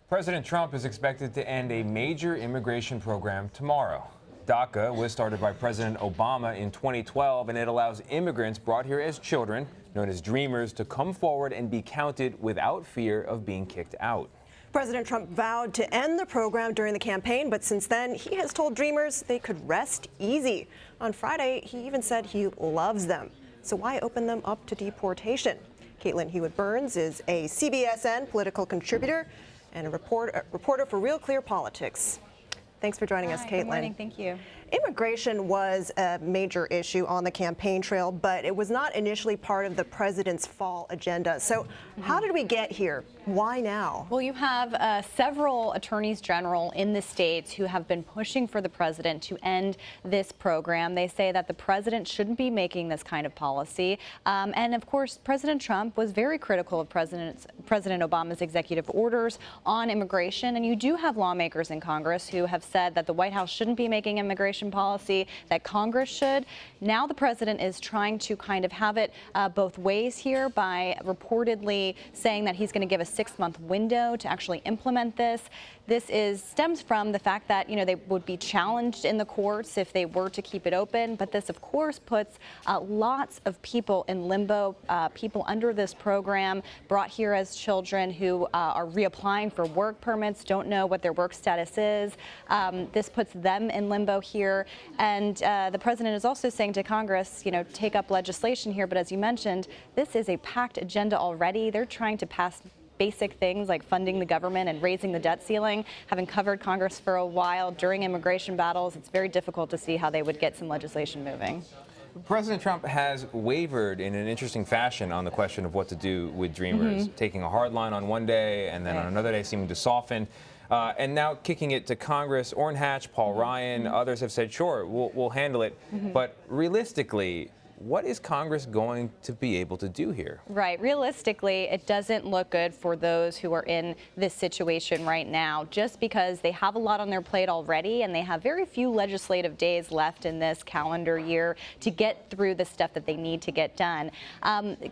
President Trump is expected to end a major immigration program tomorrow. DACA was started by President Obama in 2012, and it allows immigrants brought here as children, known as dreamers, to come forward and be counted without fear of being kicked out. President Trump vowed to end the program during the campaign, but since then, he has told dreamers they could rest easy. On Friday, he even said he loves them. So why open them up to deportation? Caitlin Huey-Burns is a CBSN political contributor and a reporter for Real Clear Politics. Thanks for joining us, Caitlin. Good morning. Thank you. Immigration was a major issue on the campaign trail, but it was not initially part of the president's fall agenda. So how did we get here? Why now? Well, you have several attorneys general in the states who have been pushing for the president to end this program. They say that the president shouldn't be making this kind of policy. And of course, President Trump was very critical of President Obama's executive orders on immigration. And you do have lawmakers in Congress who have said that the White House shouldn't be making immigration policy, that Congress should. Now the president is trying to kind of have it both ways here by reportedly saying that he's going to give a 6-month window to actually implement this. This stems from the fact that, they would be challenged in the courts if they were to keep it open. But this, of course, puts lots of people in limbo, people under this program brought here as children who are reapplying for work permits, don't know what their work status is. This puts them in limbo here. And the president is also saying to Congress, take up legislation here. But as you mentioned, this is a packed agenda already. They're trying to pass basic things like funding the government and raising the debt ceiling. Having covered Congress for a while during immigration battles, it's very difficult to see how they would get some legislation moving. President Trump has wavered in an interesting fashion on the question of what to do with dreamers, taking a hard line on one day and then on another day seeming to soften. And now kicking it to Congress. Orrin Hatch, Paul Ryan, others have said, sure, we'll handle it. But realistically, what is Congress going to be able to do here? Right. Realistically, it doesn't look good for those who are in this situation right now, just because they have a lot on their plate already and they have very few legislative days left in this calendar year to get through the stuff that they need to get done.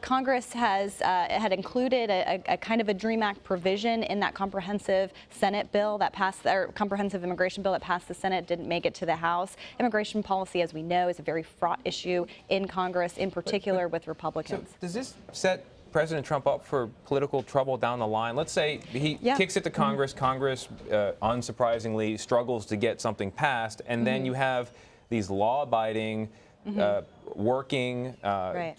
Congress had included a kind of a DREAM Act provision in that comprehensive Senate bill that passed, or comprehensive immigration bill that passed the Senate, didn't make it to the House. Immigration policy, as we know, is a very fraught issue in Congress, in particular with Republicans. So does this set President Trump up for political trouble down the line? Let's say he kicks it to Congress. Congress, unsurprisingly, struggles to get something passed. And then you have these law-abiding, working,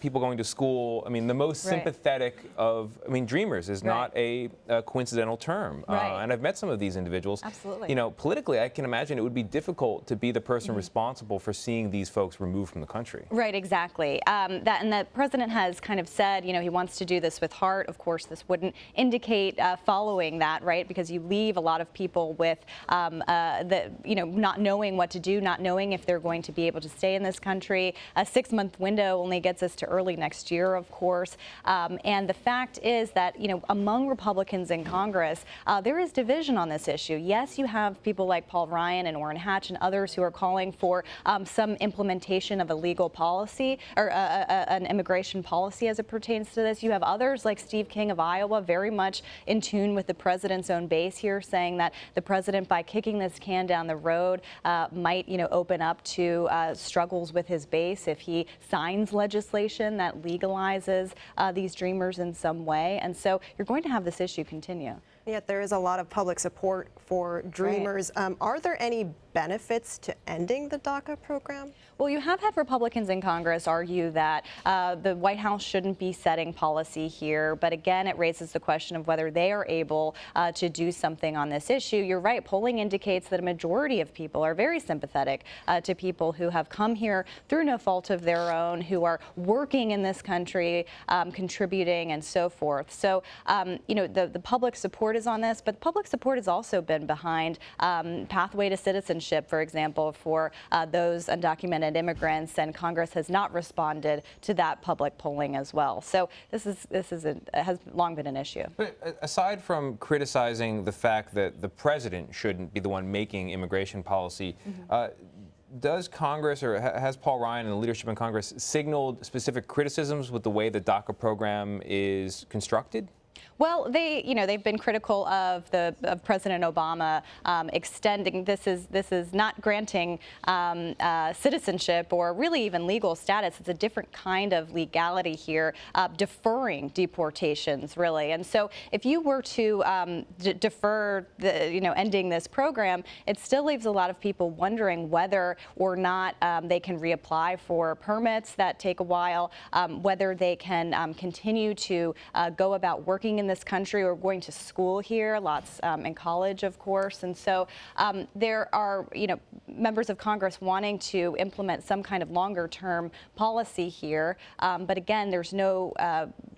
people going to school. I mean, the most sympathetic of, dreamers is not a coincidental term. And I've met some of these individuals. Absolutely. Politically, I can imagine it would be difficult to be the person responsible for seeing these folks removed from the country. Right, exactly. And the president has kind of said, he wants to do this with heart. Of course, this wouldn't indicate following that, right? Because you leave a lot of people with, not knowing what to do, not knowing if they're going to be able to stay in this country. A 6-month window only gets us to early next year, of course. And the fact is that, among Republicans in Congress, there is division on this issue. Yes, you have people like Paul Ryan and Orrin Hatch and others who are calling for some implementation of a legal policy or an immigration policy as it pertains to this. You have others like Steve King of Iowa, very much in tune with the president's own base here, saying that the president, by kicking this can down the road, might, open up to struggles with his base if he signs legislation that legalizes these dreamers in some way. And so you're going to have this issue continue. Yet there is a lot of public support for dreamers. Are there any benefits to ending the DACA program? Well, you have had Republicans in Congress argue that the White House shouldn't be setting policy here. But again, it raises the question of whether they are able to do something on this issue. You're right. Polling indicates that a majority of people are very sympathetic to people who have come here through no fault of their own, who are working in this country, contributing and so forth. So, the public support is on this, but public support has also been behind pathway to citizenship, for example, for those undocumented immigrants, and Congress has not responded to that public polling as well. So this has long been an issue. But aside from criticizing the fact that the president shouldn't be the one making immigration policy, does Congress, or has Paul Ryan and the leadership in Congress signaled specific criticisms with the way the DACA program is constructed? Well, they've been critical of President Obama extending. This is not granting citizenship or really even legal status. It's a different kind of legality here, deferring deportations, really. And so, if you were to defer ending this program, it still leaves a lot of people wondering whether or not they can reapply for permits that take a while, whether they can continue to go about working in this country or going to school here, lots in college, of course. And so there are, members of Congress wanting to implement some kind of longer-term policy here. But again, there's no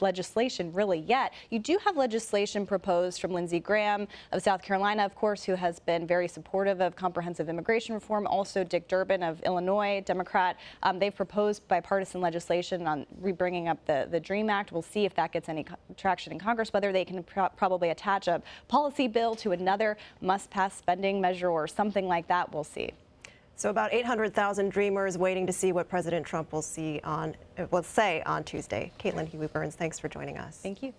legislation really yet. You do have legislation proposed from Lindsey Graham of South Carolina, of course, who has been very supportive of comprehensive immigration reform. Also, Dick Durbin of Illinois, Democrat. They've proposed bipartisan legislation on rebringing up the DREAM Act. We'll see if that gets any traction in Congress, whether they can probably attach a policy bill to another must-pass spending measure or something like that. We'll see. So about 800,000 Dreamers waiting to see what President Trump will say on Tuesday. Caitlin Huey-Burns, thanks for joining us. Thank you.